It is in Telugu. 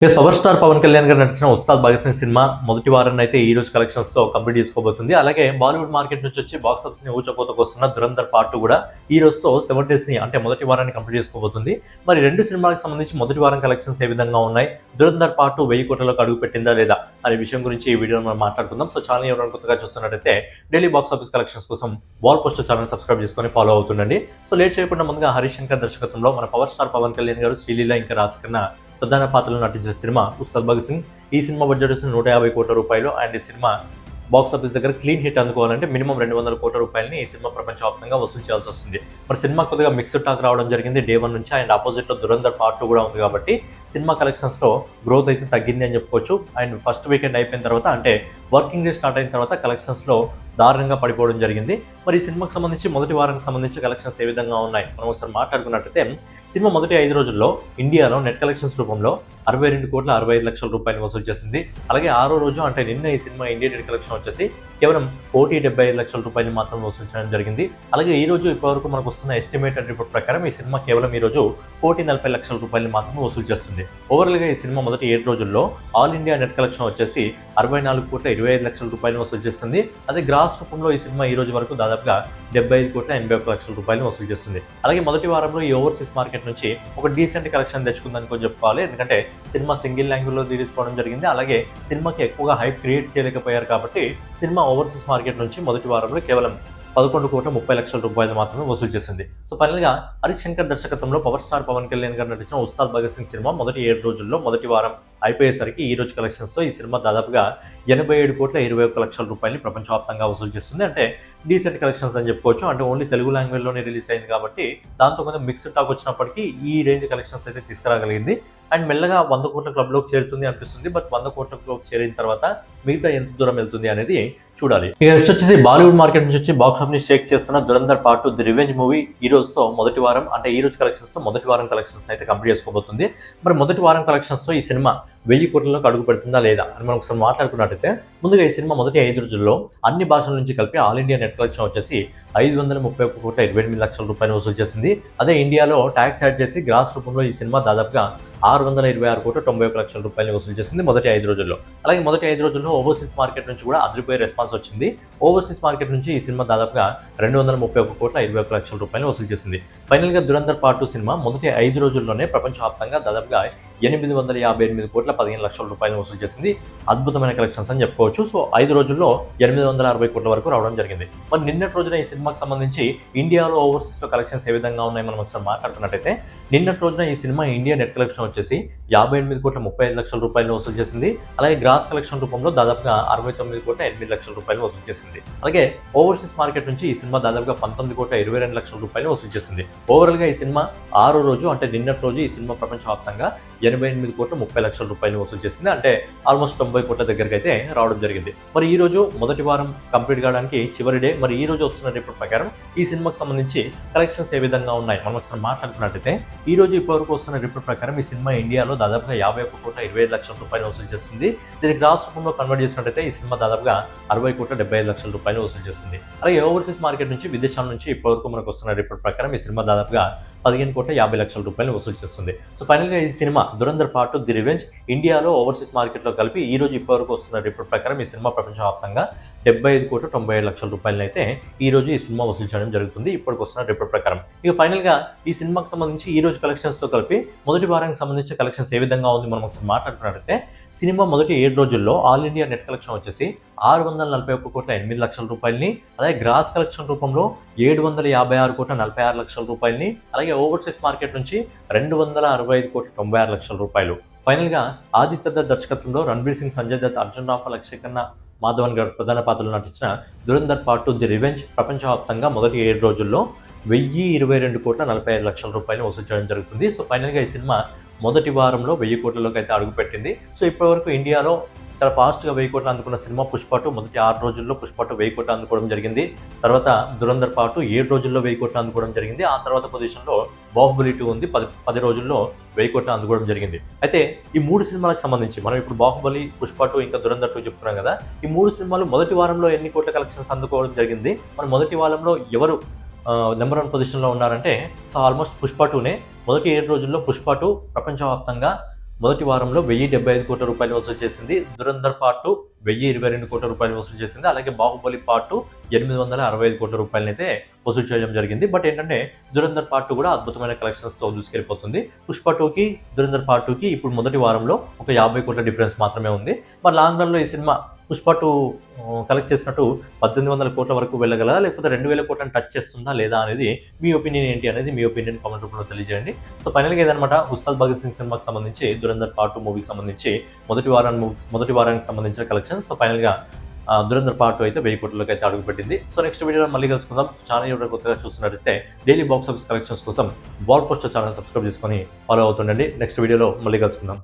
పవర్ స్టార్ పవన్ కళ్యాణ్ గారు నటించిన ఉస్తాద్ భగత్ సింగ్ సినిమా మొదటి వారాన్ని అయితే ఈ రోజు కలెక్షన్స్ తో కంప్లీట్ చేసుకోబోతుంది. అలాగే బాలీవుడ్ మార్కెట్ నుంచి వచ్చి బాక్స్ ఆఫీస్ ని ఊచకోతకు వస్తున్న దురంధర్ పార్ట్ కూడా ఈ రోజుతో 7 days ని అంటే మొదటి వారాన్ని కంప్లీట్ చేసుకోబోతుంది. మరి రెండు సినిమాలకు సంబంధించి మొదటి వారం కలెక్షన్స్ ఏ విధంగా ఉన్నాయి, దురంధర్ పార్ట్ 1000 కోట్లలోకి అడుగు పెట్టిందా లేదా అనే విషయం గురించి ఈ వీడియోలో మనం మాట్లాడుకుందాం. సో ఛానల్ ఎవరైనా కొత్తగా చూస్తున్నట్టయితే డైలీ బాక్స్ ఆఫీస్ కలెక్షన్స్ కోసం వాల్ పోస్టర్ ఛానల్ సబ్స్క్రైబ్ చేసుకొని ఫాలో అవుతుండండి. సో లేట్ చేయకుండా ముందుగా హరీష్ శంకర్ దర్శకత్వంలో మన పవర్ స్టార్ పవన్ కళ్యాణ్ గారు, శ్రీలీల ఇంకా రాసుకున్న ప్రధాన పాత్రలో నటించిన సినిమా ఉస్తాద్ భగత్ సింగ్. ఈ సినిమా బడ్జెట్ వచ్చి 150 కోట్ల రూపాయలు. అండ్ ఈ సినిమా బాక్స్ ఆఫీస్ దగ్గర క్లీన్ హిట్ అందుకోవాలంటే మినిమం 200 కోట్ల రూపాయలని ఈ సినిమా ప్రపంచవ్యాప్తంగా వసూలు చేయాల్సి వస్తుంది. మరి సినిమా కొద్దిగా మిక్స్డ్ టాక్ రావడం జరిగింది డే 1 నుంచి. అండ్ ఆపోజిట్ లో దురంధర్ పార్ట్ 2 కూడా ఉంది కాబట్టి సినిమా కలెక్షన్స్ లో గ్రోత్ అయితే తగ్గింది అని చెప్పుకోవచ్చు. అండ్ ఫస్ట్ వీకెండ్ అయిపోయిన తర్వాత అంటే వర్కింగ్ డే స్టార్ట్ అయిన తర్వాత కలెక్షన్స్ లో దారుణంగా పడిపోవడం జరిగింది. మరి ఈ సినిమాకి సంబంధించి మొదటి వారానికి సంబంధించి కలెక్షన్స్ ఏ విధంగా ఉన్నాయి మనం ఒకసారి మాట్లాడుకున్నట్టయితే, సినిమా మొదటి 5 రోజుల్లో ఇండియాలో నెట్ కలెక్షన్స్ రూపంలో 62,65,00,000 రూపాయలు వసూలు చేసింది. అలాగే 6వ రోజు అంటే నిన్న ఈ సినిమా ఇండియా నెట్ కలెక్షన్ వచ్చేసి కేవలం 1,75,00,000 రూపాయలు మాత్రం వసూలు చేయడం జరిగింది. అలాగే ఈ రోజు ఇప్పటివరకు మనకు వస్తున్న ఎస్టిమేటెడ్ రిపోర్ట్ ప్రకారం ఈ సినిమా కేవలం ఈ రోజు 1,40,00,000 రూపాయలు మాత్రమే వసూలు చేస్తుంది. ఓవరాల్గా ఈ సినిమా మొదటి 7 రోజుల్లో ఆల్ ఇండియా నెట్ కలెక్షన్ వచ్చేసి 64,25,00,000 రూపాయలు వసూలు చేస్తుంది. అదే గ్రాస్ రూపంలో ఈ సినిమా ఈ రోజు వరకు దాదాపుగా 75,81,00,000 రూపాయలు వసూలు చేస్తుంది. అలాగే మొదటి వారంలో ఈ ఓవర్సీస్ మార్కెట్ నుంచి ఒక డీసెంట్ కలెక్షన్ తెచ్చుకుందని చెప్పుకోవాలి. ఎందుకంటే సినిమా సింగిల్ లాంగ్వేజ్లో రిలీజ్ కావడం జరిగింది. అలాగే సినిమాకి ఎక్కువగా హైప్ క్రియేట్ చేయలేకపోయారు కాబట్టి సినిమా ఓవర్సీస్ మార్కెట్ నుంచి మొదటి వారంలో కేవలం 11,30,00,000 రూపాయలు మాత్రమే వసూలు చేసింది. సో ఫైనల్ గా హరీష్ శంకర్ దర్శకత్వంలో పవర్ స్టార్ పవన్ కళ్యాణ్ గారు నటించిన ఉస్తాద్ భగత్ సింగ్ సినిమా మొదటి 7 రోజుల్లో మొదటి వారం అయిపోయేసరికి ఈ రోజు కలెక్షన్స్ తో ఈ సినిమా దాదాపుగా 87,21,00,000 రూపాయలు ప్రపంచవ్యాప్తంగా వసూలు చేస్తుంది. అంటే డీసెంట్ కలెక్షన్స్ అని చెప్పుకోవచ్చు. అంటే ఓన్లీ తెలుగు లాంగ్వేజ్ లోనే రిలీజ్ అయింది కాబట్టి దాంతో కొంచెం మిక్స్డ్ టాక్ వచ్చినప్పటికీ ఈ రేంజ్ కలెక్షన్స్ అయితే తీసుకురాగలిగింది. అండ్ మెల్లగా 100 కోట్ల క్లబ్లోకి చేరుతుంది అనిపిస్తుంది. బట్ 100 కోట్ల క్లబ్ చేరిన తర్వాత మిగతా ఎంత దూరం వెళ్తుంది అనేది చూడాలి. ఇక నెక్స్ట్ వచ్చేసి బాలీవుడ్ మార్కెట్ నుంచి వచ్చి బాక్స్ ఆఫీస్ షేక్ చేస్తున్న Dhurandhar part 2 the revenge movie ఈ రోజుతో మొదటి వారం అంటే ఈ రోజు కలెక్షన్స్ తో మొదటి వారం కలెక్షన్స్ అయితే కంప్లీట్ చేసుకోబోతుంది. మరి మొదటి వారం కలెక్షన్స్ తో ఈ సినిమా 1000 కోట్లలోకి అడుగు పెడుతుందా లేదా అని మనం ఒకసారి మాట్లాడుకున్నట్టయితే, ముందుగా ఈ సినిమా మొదటి 5 రోజుల్లో అన్ని భాషల నుంచి కలిపి ఆల్ ఇండియా నెట్ కలెక్షన్ వచ్చేసి 531,28,00,000 రూపాయలు వసూలు చేసింది. అదే ఇండియాలో ట్యాక్స్ యాడ్ చేసి గ్రాస్ రూపంలో ఈ సినిమా దాదాపుగా 626,91,00,000 రూపాయలు వసూలు చేసింది మొదటి 5 రోజుల్లో. అలాగే మొదటి 5 రోజుల్లో ఓవర్సీస్ మార్కెట్ నుంచి కూడా అదిరిపోయే రెస్పాన్స్ వచ్చింది. ఓవర్సీస్ మార్కెట్ నుంచి ఈ సినిమా దాదాపుగా 231,21,21,00,000 రూపాయలు వసూలు చేసింది. ఫైనల్ గా దురంధర్ పార్ట్ 2 సినిమా మొదటి 5 రోజుల్లోనే ప్రపంచవ్యాప్తంగా దాదాపుగా 858,15,00,000 రూపాయలు వసూలు చేసింది. అద్భుతమైన కలెక్షన్స్ అని చెప్పుకోవచ్చు. సో 5 రోజుల్లో 860 కోట్ల వరకు రావడం జరిగింది. మరి నిన్నటి రోజున ఈ సినిమాకి సంబంధించి ఇండియాలో ఓవర్సీస్ లో కలెక్షన్స్ ఏ విధంగా ఉన్నాయి మనం ఒకసారి మాట్లాడుకున్నట్టయితే, నిన్నటి రోజున ఈ సినిమా ఇండియా నెట్ కలెక్షన్ వచ్చేసి 58,35,00,000 రూపాయలు వసూలు చేసింది. అలాగే గ్రాస్ కలెక్షన్ రూపంలో దాదాపుగా 69,08,00,000 రూపాయలు వసూలు చేసింది. అలాగే ఓవర్సీస్ మార్కెట్ నుంచి ఈ సినిమా దాదాపుగా 19,22,00,000 రూపాయలు వసూలు చేసింది. ఓవరాల్ గా ఈ సినిమా 6వ రోజు అంటే నిన్నటి రోజు ఈ సినిమా ప్రపంచవ్యాప్తంగా 88,30,00,000 రూపాయలు వసూలు చేసింది. అంటే ఆల్మోస్ట్ 90 కోట్ల దగ్గరికి అయితే రావడం జరిగింది. మరి ఈ రోజు మొదటి వారం కంప్లీట్ కావడానికి చివరి డే. మరి ఈ రోజు వస్తున్న రిపోర్ట్ ప్రకారం ఈ సినిమాకి సంబంధించి కలెక్షన్స్ ఏ విధంగా ఉన్నాయి మనం ఒకసారి మాట్లాడుకున్నట్టయితే, ఈ రోజు ఇప్పటివరకు వస్తున్న రిపోర్ట్ ప్రకారం ఈ సినిమా ఇండియాలో దాదాపుగా 51,25,00,000 రూపాయలు వసూలు చేస్తుంది. దీన్ని గ్రాస్ రూపంలో కన్వర్ట్ చేసినట్టయితే ఈ సినిమా దాదాపుగా 60,75,00,000 రూపాయలు వసూలు చేస్తుంది. అలాగే ఓవర్సీస్ మార్కెట్ నుంచి విదేశాల నుంచి ఇప్పటివరకు మనకు వస్తున్న రిపోర్ట్ ప్రకారం ఈ సినిమా దాదాపుగా 15,50,00,000 రూపాయలు వసూలు చేస్తుంది. సో ఫైనల్ గా ఈ cinema Dhurandhar part 2 the revenge ఇండియాలో ఓవర్సీస్ మార్కెట్ లో కలిపి ఈ రోజు ఇప్పటివరకు వస్తున్న రిపోర్ట్ ప్రకారం ఈ సినిమా ప్రపంచవ్యాప్తంగా 75,97,00,000 రూపాయలు అయితే ఈ రోజు ఈ సినిమా వసూలు చేయడం జరుగుతుంది ఇప్పటికి వస్తున్న రిపోర్ట్ ప్రకారం. ఇక ఫైనల్ గా ఈ సినిమాకి సంబంధించి ఈ రోజు కలెక్షన్స్ తో కలిపి మొదటి వారానికి సంబంధించి కలెక్షన్స్ ఏ విధంగా ఉంది మనం ఒకసారి మాట్లాడుకున్నట్టయితే, సినిమా మొదటి 7 రోజుల్లో ఆల్ ఇండియా నెట్ కలెక్షన్ వచ్చేసి 641,08,00,000 రూపాయలని, అలాగే గ్రాస్ కలెక్షన్ రూపంలో 756,46,00,000 రూపాయలని, అలాగే ఓవర్సీస్ మార్కెట్ నుంచి 265,96,00,000 రూపాయలు. ఫైనల్ గా ఆదిత్య దత్ దర్శకత్వంలో రణబీర్ సింగ్, సంజయ్ దత్, అర్జున్ రాంపాల్, అక్షయ్ ఖన్నా, మాధవన్ గారు ప్రధాన పాత్రలో నటించిన దురంధర్ పార్ట్ 2 ది రివెంజ్ ప్రపంచవ్యాప్తంగా మొదటి 7 రోజుల్లో 1,022,45,00,000 రూపాయలు వసూలు చేయడం జరుగుతుంది. సో ఫైనల్ గా ఈ సినిమా మొదటి వారంలో 1000 కోట్లలోకి అయితే అడుగుపెట్టింది. సో ఇప్పటివరకు ఇండియాలో చాలా ఫాస్ట్గా 1000 కోట్లు అందుకున్న సినిమా పుష్ప 2 మొదటి 6 రోజుల్లో పుష్ప 2 1000 కోట్లు అందుకోవడం జరిగింది. తర్వాత దురంధర్ పార్ట్ 7 రోజుల్లో 1000 కోట్లు అందుకోవడం జరిగింది. ఆ తర్వాత పొజిషన్లో బాహుబలి 2 ఉంది, 10 రోజుల్లో 1000 కోట్లు అందుకోవడం జరిగింది. అయితే ఈ 3 సినిమాలకు సంబంధించి మనం ఇప్పుడు బాహుబలి, పుష్ప 2 ఇంకా దురంధర్ 2 చెప్తున్నాం కదా. ఈ 3 సినిమాలు మొదటి వారంలో ఎన్ని కోట్ల కలెక్షన్స్ అందుకోవడం జరిగింది, మన మొదటి వారంలో ఎవరు నెంబర్ 1 పొజిషన్లో ఉన్నారంటే, సో ఆల్మోస్ట్ పుష్ప 2నే మొదటి 7 రోజుల్లో పుష్ప 2 ప్రపంచవ్యాప్తంగా మొదటి వారంలో 1075 కోట్ల రూపాయలు వసూలు చేసింది. దురంధర్ పార్ట్ 1022 కోట్ల రూపాయలు వసూలు చేసింది. అలాగే బాహుబలి పార్ట్ 865 కోట్ల రూపాయలనైతే వసూలు చేయడం జరిగింది. బట్ ఏంటంటే దురంధర్ పార్ట్ కూడా అద్భుతమైన కలెక్షన్స్తో దూసుకెళ్ళిపోతుంది. పుష్ప 2కి దురంధర్ పార్ట్ 2కి ఇప్పుడు మొదటి వారంలో ఒక 50 కోట్ల డిఫరెన్స్ మాత్రమే ఉంది. మరి లాంగ్ రన్లో ఈ సినిమా పుష్ప 2 కలెక్ట్ చేసినట్టు 1800 కోట్ల వరకు వెళ్ళగలదా, లేకపోతే 2000 కోట్లను టచ్ చేస్తుందా లేదా అనేది మీ ఒపీనియన్ ఏంటి అనేది మీ ఒపీనియన్ కామెంట్ రూపంలో తెలియజేయండి. సో ఫైనల్గా ఏదన్నమాట, ఉస్తాద్ భగత్ సింగ్ సినిమాకి సంబంధించి దురంధర్ పార్ట్ 2 మూవీకి సంబంధించి మొదటి వారానికి సంబంధించిన కలెక్షన్. సో ఫైనల్గా దురంధర్ పార్ట్ 2 అయితే 1000 కోట్లకి అయితే అడుగుపెట్టింది. సో నెక్స్ట్ వీడియోలో మళ్ళీ కలుసుకుందాం. ఛానల్ ఎవరైనా కొత్తగా చూస్తున్నట్టయితే డైలీ బాక్స్ ఆఫీస్ కలెక్షన్స్ కోసం వాల్ పోస్టర్ ఛానల్ సబ్స్క్రైబ్ చేసుకొని ఫాలో అవుతుండండి. నెక్స్ట్ వీడియోలో మళ్ళీ కలుసుకుందాం.